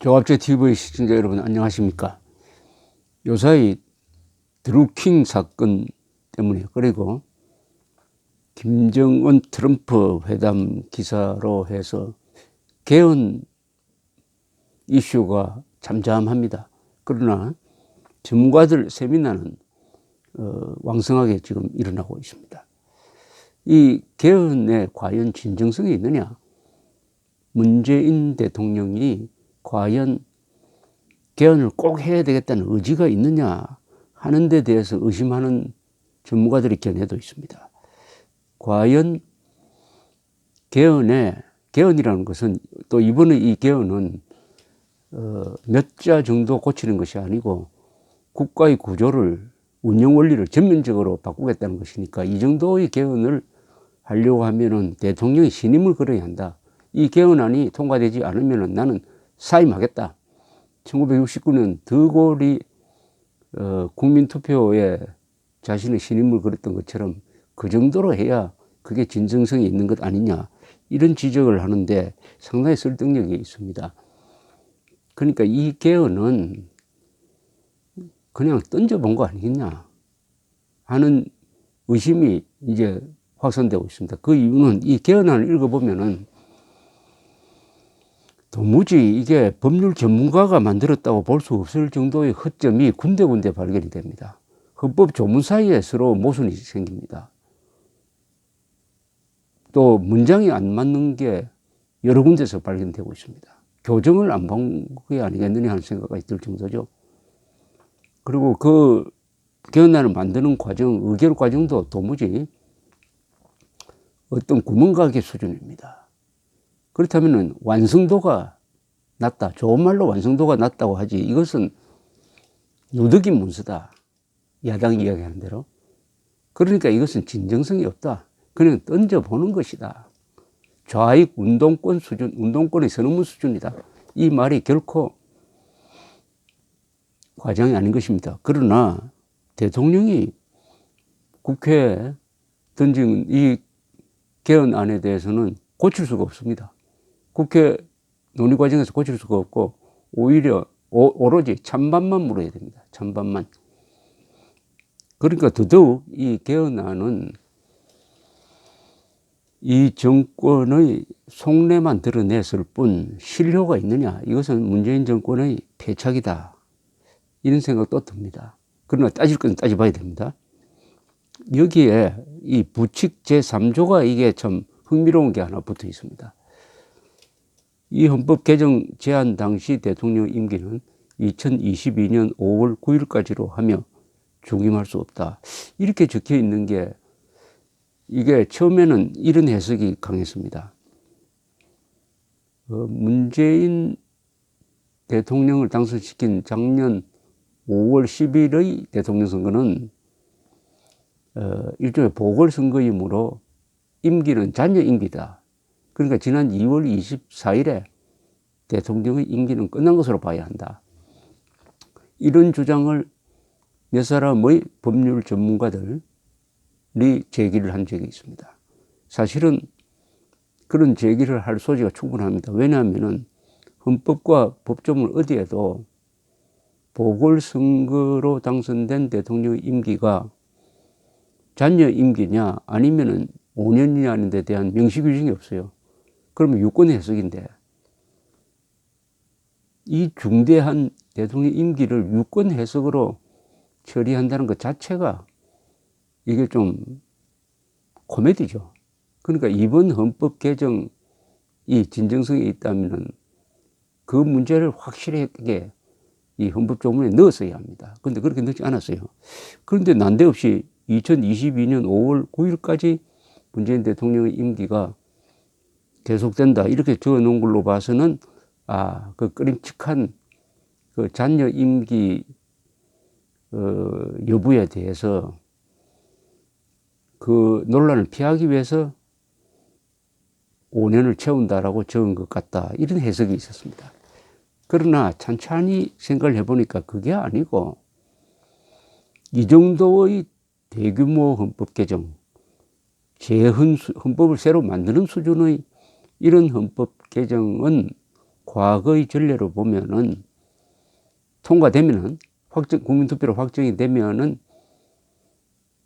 조갑제 TV 시청자 여러분 안녕하십니까. 요사이 드루킹 사건 때문에 그리고 김정은 트럼프 회담 기사로 해서 개헌 이슈가 잠잠합니다. 그러나 전문가들 세미나는 왕성하게 지금 일어나고 있습니다. 이 개헌에 과연 진정성이 있느냐, 문재인 대통령이 과연 개헌을 꼭 해야 되겠다는 의지가 있느냐 하는 데 대해서 의심하는 전문가들의 견해도 있습니다. 과연 개헌이라는 것은 또 이번에 이 개헌은 몇 자 정도 고치는 것이 아니고 국가의 구조를, 운영 원리를 전면적으로 바꾸겠다는 것이니까 이 정도의 개헌을 하려고 하면은 대통령이 신임을 걸어야 한다. 이 개헌안이 통과되지 않으면은 나는 사임하겠다. 1969년 드골이 국민투표에 자신의 신임을 걸었던 것처럼 그 정도로 해야 그게 진정성이 있는 것 아니냐, 이런 지적을 하는데 상당히 설득력이 있습니다. 그러니까 이 개헌은 그냥 던져본 거 아니겠냐 하는 의심이 이제 확산되고 있습니다. 그 이유는 이 개헌안을 읽어보면은 도무지 이게 법률 전문가가 만들었다고 볼 수 없을 정도의 허점이 군데군데 발견이 됩니다. 헌법 조문 사이에 서로 모순이 생깁니다. 또 문장이 안 맞는 게 여러 군데서 발견되고 있습니다. 교정을 안 본 게 아니겠느냐 하는 생각이 들 정도죠. 그리고 그 개헌안을 만드는 과정, 의결 과정도 도무지 어떤 구멍가게 수준입니다. 그렇다면 완성도가 낮다. 좋은 말로 완성도가 낮다고 하지, 이것은 누더기 문서다. 야당이 이야기하는 대로. 그러니까 이것은 진정성이 없다. 그냥 던져보는 것이다. 좌익 운동권 수준, 운동권의 선언문 수준이다. 이 말이 결코 과장이 아닌 것입니다. 그러나 대통령이 국회에 던진 이 개헌안에 대해서는 고칠 수가 없습니다. 국회 논의 과정에서 고칠 수가 없고 오히려 오로지 찬반만 물어야 됩니다. 찬반만. 그러니까 더더욱 이 개헌안은 이 정권의 속내만 드러냈을 뿐 실효가 있느냐, 이것은 문재인 정권의 패착이다, 이런 생각도 듭니다. 그러나 따질 건 따져봐야 됩니다. 여기에 이 부칙 제3조가 이게 참 흥미로운 게 하나 붙어 있습니다. 이 헌법 개정 제안 당시 대통령 임기는 2022년 5월 9일까지로 하며 중임할 수 없다. 이렇게 적혀 있는 게, 이게 처음에는 이런 해석이 강했습니다. 문재인 대통령을 당선시킨 작년 5월 10일의 대통령 선거는 일종의 보궐선거이므로 임기는 잔여 임기다. 그러니까 지난 2월 24일에 대통령의 임기는 끝난 것으로 봐야 한다. 이런 주장을 몇 사람의 법률 전문가들이 제기를 한 적이 있습니다. 사실은 그런 제기를 할 소지가 충분합니다. 왜냐하면 헌법과 법조문 어디에도 보궐선거로 당선된 대통령의 임기가 잔여 임기냐 아니면은 5년이냐는 데 대한 명시 규정이 없어요. 그러면 유권 해석인데, 이 중대한 대통령 임기를 유권 해석으로 처리한다는 것 자체가 이게 좀 코미디죠. 그러니까 이번 헌법 개정이 진정성이 있다면 그 문제를 확실하게 이 헌법 조문에 넣었어야 합니다. 그런데 그렇게 넣지 않았어요. 그런데 난데없이 2022년 5월 9일까지 문재인 대통령의 임기가 계속된다, 이렇게 적어놓은 걸로 봐서는 그 끄림칙한 그 잔여 임기 여부에 대해서 그 논란을 피하기 위해서 5년을 채운다라고 적은 것 같다, 이런 해석이 있었습니다. 그러나 찬찬히 생각을 해보니까 그게 아니고, 이 정도의 대규모 헌법 개정, 헌법을 새로 만드는 수준의 이런 헌법 개정은 과거의 전례로 보면은 통과되면은 국민투표로 확정이 되면은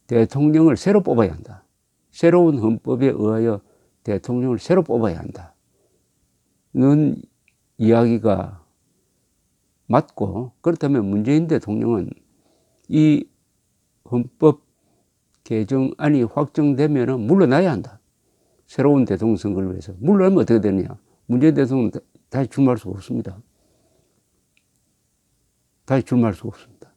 대통령을 새로 뽑아야 한다. 새로운 헌법에 의하여 대통령을 새로 뽑아야 한다. 는 이야기가 맞고, 그렇다면 문재인 대통령은 이 헌법 개정안이 확정되면 물러나야 한다. 새로운 대통령 선거를 위해서. 물러나면 어떻게 되느냐. 문재인 대통령은 다시 출마할 수가 없습니다. 다시 출마할 수가 없습니다.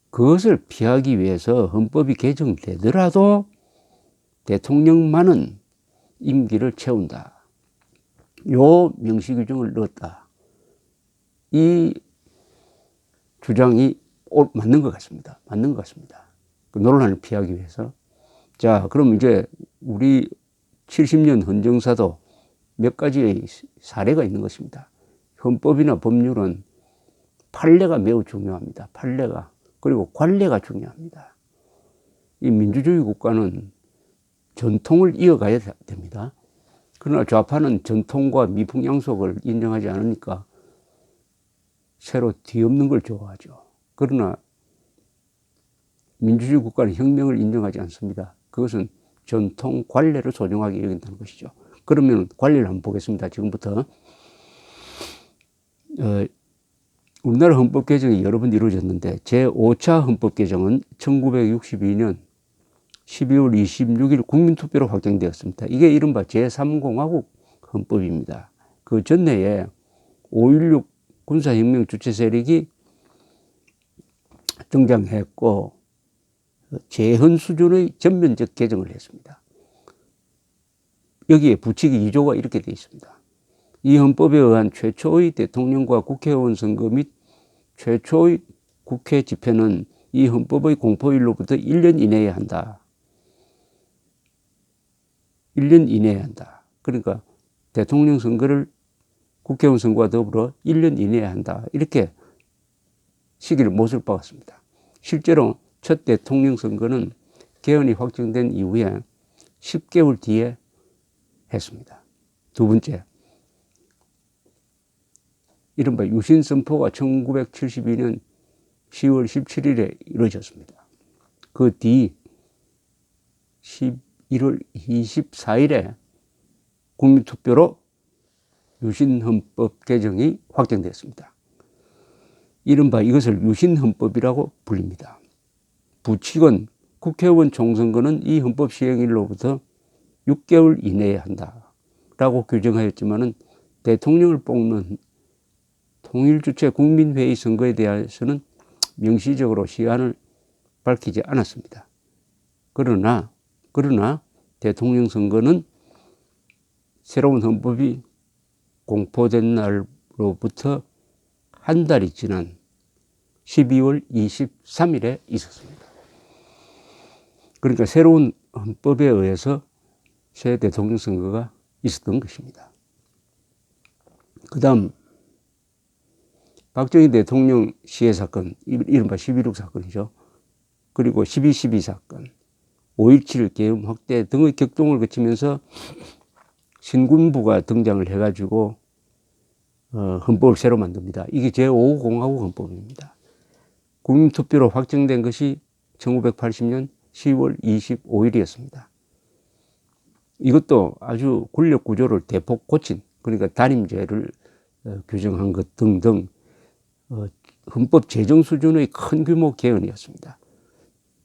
그것을 피하기 위해서 헌법이 개정되더라도 대통령만은 임기를 채운다. 요 명시 규정을 넣었다. 이 주장이 맞는 것 같습니다. 맞는 것 같습니다. 그 논란을 피하기 위해서. 자, 그럼 이제 우리 70년 헌정사도 몇 가지의 사례가 있는 것입니다. 헌법이나 법률은 판례가 매우 중요합니다. 판례가. 그리고 관례가 중요합니다. 이 민주주의 국가는 전통을 이어가야 됩니다. 그러나 좌파는 전통과 미풍양속을 인정하지 않으니까 새로 뒤엎는 걸 좋아하죠. 그러나 민주주의 국가는 혁명을 인정하지 않습니다. 그것은 전통, 관례를 소중하게 여긴다는 것이죠. 그러면 관례를 한번 보겠습니다. 지금부터. 우리나라 헌법 개정이 여러 번 이루어졌는데 제5차 헌법 개정은 1962년 12월 26일 국민투표로 확정되었습니다. 이게 이른바 제3공화국 헌법입니다. 그 전해에 5.16 군사혁명 주체 세력이 등장했고 재헌 수준의 전면적 개정을 했습니다. 여기에 부칙이 2조가 이렇게 되어 있습니다. 이 헌법에 의한 최초의 대통령과 국회의원 선거 및 최초의 국회 집회는 이 헌법의 공포일로부터 1년 이내에 한다. 1년 이내에 한다. 그러니까 대통령 선거를 국회의원 선거와 더불어 1년 이내에 한다. 이렇게 시기를 못을 박았습니다. 실제로 첫 대통령 선거는 개헌이 확정된 이후에 10개월 뒤에 했습니다. 두 번째, 이른바 유신 선포가 1972년 10월 17일에 이루어졌습니다. 그 뒤 11월 24일에 국민투표로 유신헌법 개정이 확정됐습니다. 이른바 이것을 유신헌법이라고 불립니다. 부칙은 국회의원 총선거는 이 헌법 시행일로부터 6개월 이내에 한다라고 규정하였지만은 대통령을 뽑는 통일주체 국민회의 선거에 대해서는 명시적으로 시한을 밝히지 않았습니다. 그러나 대통령 선거는 새로운 헌법이 공포된 날로부터 한 달이 지난 12월 23일에 있었습니다. 그러니까 새로운 헌법에 의해서 새 대통령 선거가 있었던 것입니다. 그 다음 박정희 대통령 시해 사건, 이른바 11.6 사건이죠. 그리고 12.12 사건, 5.17 계엄 확대 등의 격동을 거치면서 신군부가 등장을 해가지고 헌법을 새로 만듭니다. 이게 제5공화국 헌법입니다. 국민투표로 확정된 것이 1980년 10월 25일이었습니다. 이것도 아주 권력 구조를 대폭 고친, 그러니까 단임제를 규정한 것 등등 헌법 제정 수준의 큰 규모 개헌이었습니다.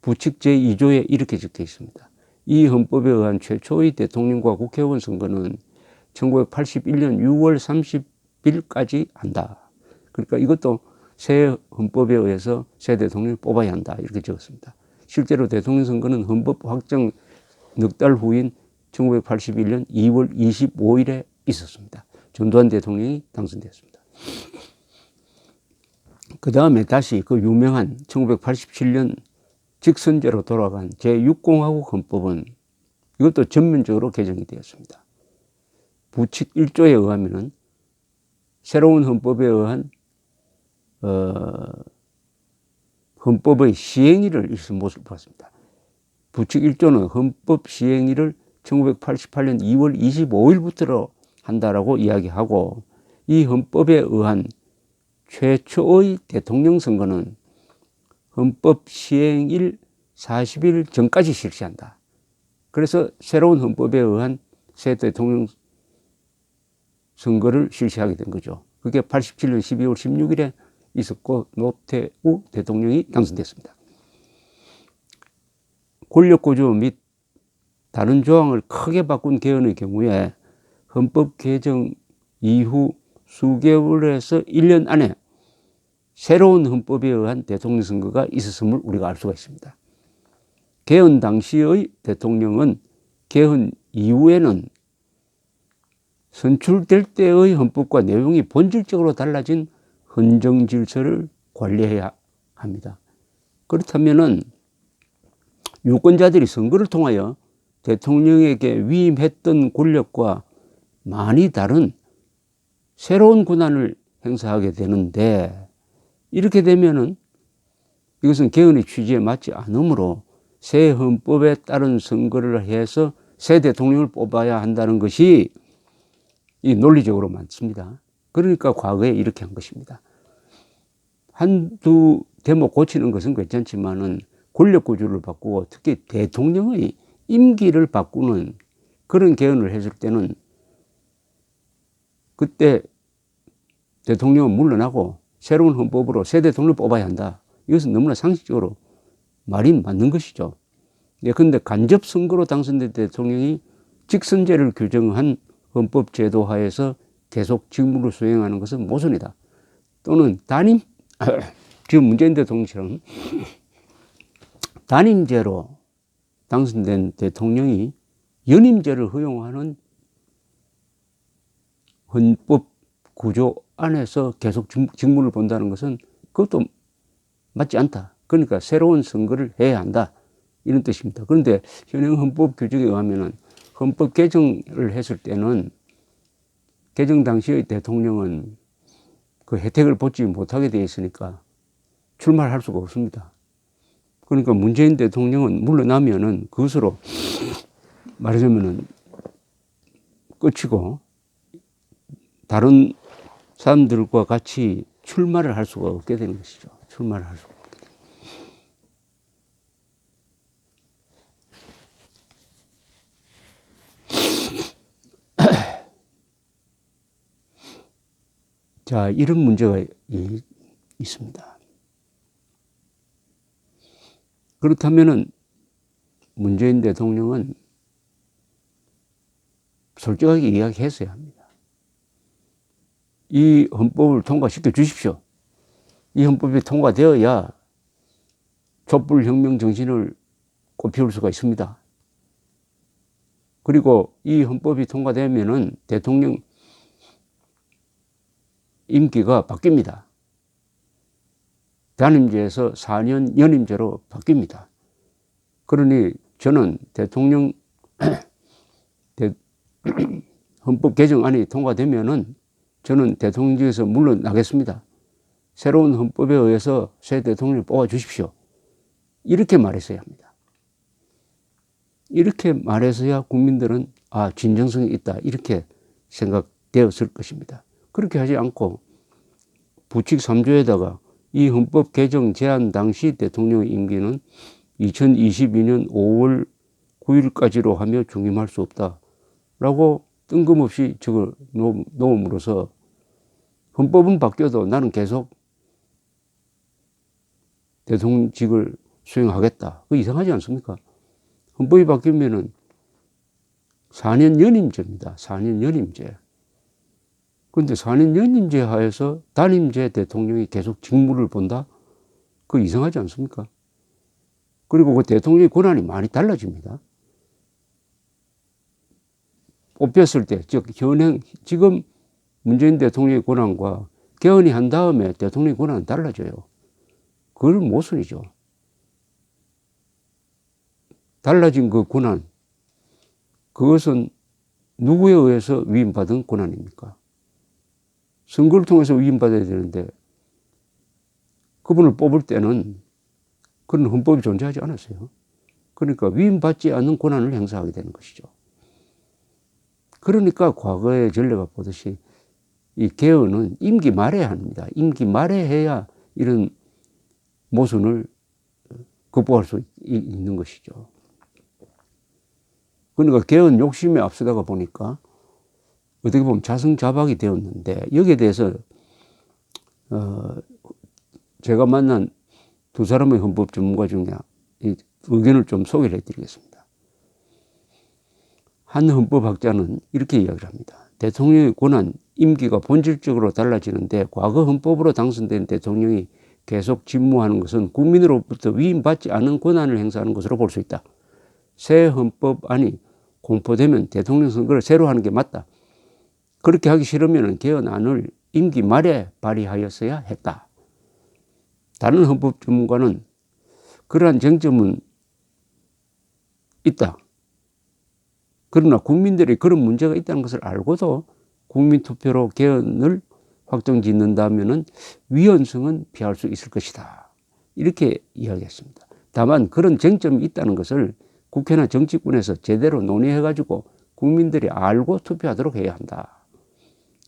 부칙 제2조에 이렇게 적혀 있습니다. 이 헌법에 의한 최초의 대통령과 국회의원 선거는 1981년 6월 30일까지 한다. 그러니까 이것도 새 헌법에 의해서 새 대통령을 뽑아야 한다. 이렇게 적었습니다. 실제로 대통령 선거는 헌법 확정 넉 달 후인 1981년 2월 25일에 있었습니다. 전두환 대통령이 당선되었습니다. 그 다음에 다시 그 유명한 1987년 직선제로 돌아간 제6공화국 헌법은 이것도 전면적으로 개정이 되었습니다. 부칙 1조에 의하면 새로운 헌법에 의한 헌법의 시행일을 있을 모습을 봤습니다. 부칙 1조는 헌법 시행일을 1988년 2월 25일부터로 한다라고 이야기하고, 이 헌법에 의한 최초의 대통령 선거는 헌법 시행일 40일 전까지 실시한다. 그래서 새로운 헌법에 의한 새 대통령 선거를 실시하게 된 거죠. 그게 87년 12월 16일에 있었고 노태우 대통령이 당선됐습니다. 권력구조 및 다른 조항을 크게 바꾼 개헌의 경우에 헌법 개정 이후 수개월에서 1년 안에 새로운 헌법에 의한 대통령 선거가 있었음을 우리가 알 수가 있습니다. 개헌 당시의 대통령은 개헌 이후에는 선출될 때의 헌법과 내용이 본질적으로 달라진 헌정 질서를 관리해야 합니다. 그렇다면은 유권자들이 선거를 통하여 대통령에게 위임했던 권력과 많이 다른 새로운 권한을 행사하게 되는데, 이렇게 되면은 이것은 개헌의 취지에 맞지 않으므로 새 헌법에 따른 선거를 해서 새 대통령을 뽑아야 한다는 것이 이 논리적으로 맞습니다. 그러니까 과거에 이렇게 한 것입니다. 한두 대목 고치는 것은 괜찮지만은 권력 구조를 바꾸고 특히 대통령의 임기를 바꾸는 그런 개헌을 했을 때는 그때 대통령은 물러나고 새로운 헌법으로 새 대통령을 뽑아야 한다. 이것은 너무나 상식적으로 말이 맞는 것이죠. 그런데 간접 선거로 당선된 대통령이 직선제를 규정한 헌법 제도 하에서 계속 직무를 수행하는 것은 모순이다. 또는 지금 문재인 대통령처럼 단임제로 당선된 대통령이 연임제를 허용하는 헌법 구조 안에서 계속 직무를 본다는 것은 그것도 맞지 않다. 그러니까 새로운 선거를 해야 한다. 이런 뜻입니다. 그런데 현행 헌법 규정에 의하면은 헌법 개정을 했을 때는 개정 당시의 대통령은 그 혜택을 받지 못하게 되어 있으니까 출마를 할 수가 없습니다. 그러니까 문재인 대통령은 물러나면은 그것으로 말하자면은 끝이고 다른 사람들과 같이 출마를 할 수가 없게 되는 것이죠. 출마를 할 수가 없게 되는. 자, 이런 문제가 있습니다. 그렇다면은 문재인 대통령은 솔직하게 이야기했어야 합니다. 이 헌법을 통과시켜 주십시오. 이 헌법이 통과되어야 촛불혁명 정신을 꽃피울 수가 있습니다. 그리고 이 헌법이 통과되면은 대통령 임기가 바뀝니다. 단임제에서 4년 연임제로 바뀝니다. 그러니 저는 대통령 헌법 개정안이 통과되면은 저는 대통령직에서 물러나겠습니다. 새로운 헌법에 의해서 새 대통령을 뽑아주십시오. 이렇게 말했어야 합니다. 이렇게 말해서야 국민들은 진정성이 있다 이렇게 생각되었을 것입니다. 그렇게 하지 않고 부칙 3조에다가 이 헌법 개정 제안 당시 대통령의 임기는 2022년 5월 9일까지로 하며 중임할 수 없다라고 뜬금없이 적어 놓음으로써 헌법은 바뀌어도 나는 계속 대통령직을 수행하겠다. 그거 이상하지 않습니까? 헌법이 바뀌면은 4년 연임제입니다. 4년 연임제. 그런데 4년 연임제 하에서 단임제 대통령이 계속 직무를 본다? 그거 이상하지 않습니까? 그리고 그 대통령의 권한이 많이 달라집니다. 뽑혔을 때, 즉, 지금 문재인 대통령의 권한과 개헌이 한 다음에 대통령의 권한은 달라져요. 그건 모순이죠. 달라진 그 권한, 그것은 누구에 의해서 위임받은 권한입니까? 선거를 통해서 위임받아야 되는데 그분을 뽑을 때는 그런 헌법이 존재하지 않았어요. 그러니까 위임받지 않는 권한을 행사하게 되는 것이죠. 그러니까 과거의 전례가 보듯이 이 개헌은 임기 말에 합니다. 임기 말에 해야 이런 모순을 극복할 수 있는 것이죠. 그러니까 개헌 욕심에 앞서다가 보니까 어떻게 보면 자승자박이 되었는데, 여기에 대해서 제가 만난 두 사람의 헌법 전문가 중에 의견을 좀 소개를 해드리겠습니다. 한 헌법학자는 이렇게 이야기를 합니다. 대통령의 권한, 임기가 본질적으로 달라지는데 과거 헌법으로 당선된 대통령이 계속 직무하는 것은 국민으로부터 위임받지 않은 권한을 행사하는 것으로 볼 수 있다. 새 헌법안이 공포되면 대통령 선거를 새로 하는 게 맞다. 그렇게 하기 싫으면 개헌안을 임기 말에 발의하였어야 했다. 다른 헌법 전문가는 그러한 쟁점은 있다. 그러나 국민들이 그런 문제가 있다는 것을 알고도 국민투표로 개헌을 확정짓는다면 위헌성은 피할 수 있을 것이다. 이렇게 이야기했습니다. 다만 그런 쟁점이 있다는 것을 국회나 정치권에서 제대로 논의해가지고 국민들이 알고 투표하도록 해야 한다.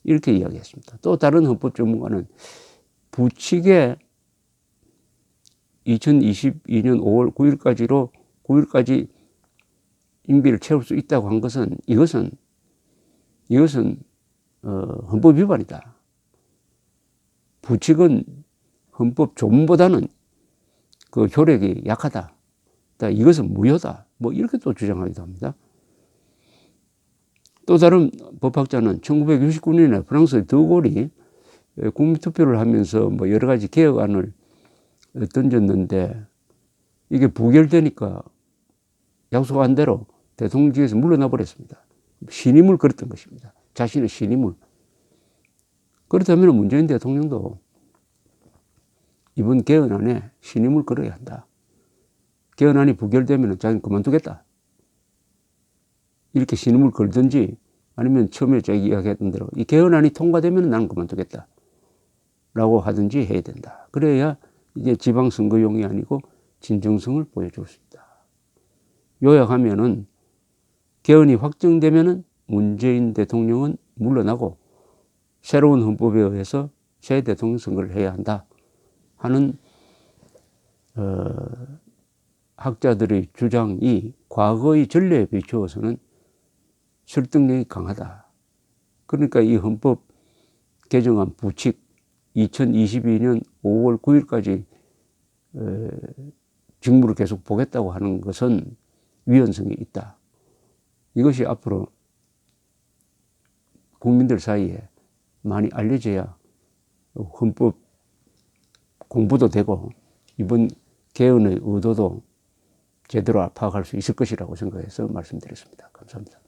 이렇게 이야기했습니다. 또 다른 헌법 전문가는 부칙에 2022년 5월 9일까지 임기를 채울 수 있다고 한 것은 이것은 헌법 위반이다. 부칙은 헌법 조문보다는 그 효력이 약하다. 이것은 무효다. 뭐 이렇게 또 주장하기도 합니다. 또 다른 법학자는 1969년에 프랑스의 드골이 국민투표를 하면서 뭐 여러 가지 개혁안을 던졌는데 이게 부결되니까 약속한 대로 대통령직에서 물러나 버렸습니다. 신임을 걸었던 것입니다. 자신의 신임을. 그렇다면 문재인 대통령도 이번 개헌안에 신임을 걸어야 한다. 개헌안이 부결되면 자기는 그만두겠다. 이렇게 신임을 걸든지 아니면 처음에 제가 이야기했던 대로 이 개헌안이 통과되면 나는 그만두겠다. 라고 하든지 해야 된다. 그래야 이게 지방선거용이 아니고 진정성을 보여줄 수 있다. 요약하면은 개헌이 확정되면은 문재인 대통령은 물러나고 새로운 헌법에 의해서 새 대통령 선거를 해야 한다 하는 학자들의 주장이 과거의 전례에 비추어서는 설득력이 강하다. 그러니까 이 헌법 개정안 부칙 2022년 5월 9일까지 직무를 계속 보겠다고 하는 것은 위헌성이 있다. 이것이 앞으로 국민들 사이에 많이 알려져야 헌법 공부도 되고 이번 개헌의 의도도 제대로 파악할 수 있을 것이라고 생각해서 말씀드렸습니다. 감사합니다.